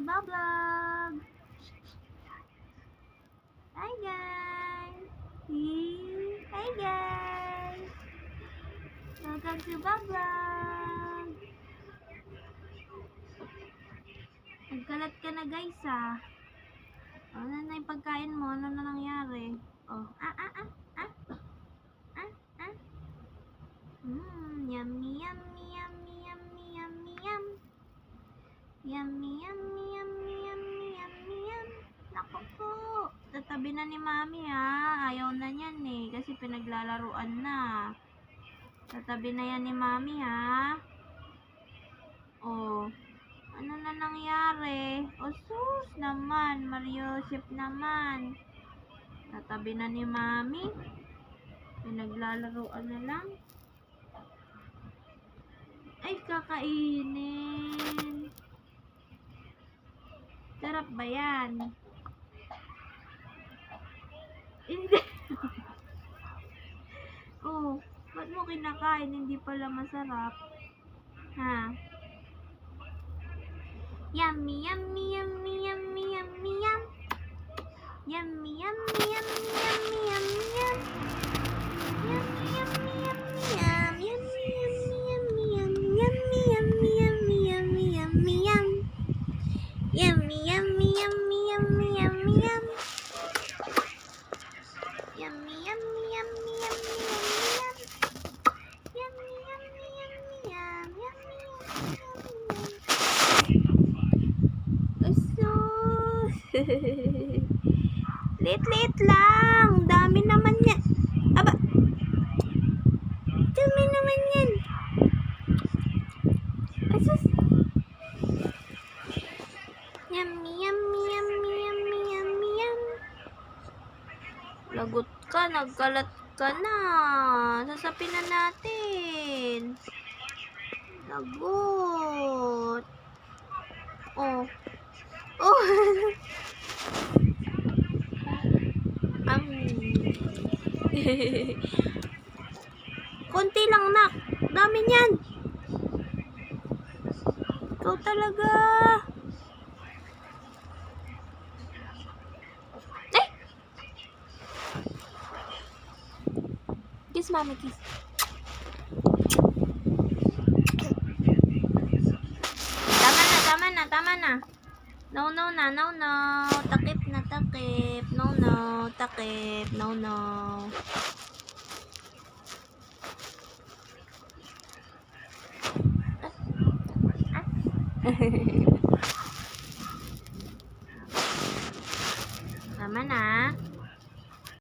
Bablog! Hi guys! Hi guys! Welcome to Bablog! Nagkalat ka na guys ah. Ano na yung pagkain mo? Ano na nangyari? Oh, yummy, yummy, yummy, yummy, yummy, yum. Yummy, yummy, yummy, yummy, yummy, yum. Naku po. Tatabi na ni mami ha. Ayaw na niyan eh. Kasi pinaglalaruan na. Tatabi na yan ni mami ha. Oh. Ano na nangyari? Oh sus naman. Mariosep naman. Tatabi na ni mami. Pinaglalaruan na lang. Ay, kakainin. Sarap ba yan? Hindi. Oh, ba't mo kinakain? Hindi pala masarap. Ha? Yummy, yummy, yummy, yummy, yummy, yum. Yummy, yummy, yummy, yummy, yummy, yum. Yummy, yummy, yummy, yum. Yummy, yummy, yummy, yum. Yummy, yummy, yummy, yummy, yummy, yum. Yummy, yummy, yummy, yummy, yummy, yum. Yummy, yummy, yummy, yummy, yummy, yum. Yummy, yummy, yummy, yum. Yummy, yummy, yummy, yum. Lit-lit lang. Dami naman yan. Aba. Dami naman yan. Asus. Yummy, yummy, yummy, yummy, yummy, yum. Lagot ka. Nagkalat ka na. Sasapin na natin. Lagot. Oh. Oh. Konti lang nak. Dami niyan. Ikaw talaga. Eh. Kiss mami, kiss. Tama na. No, na, no. Takip na, takip. No, takip. No. Tama na.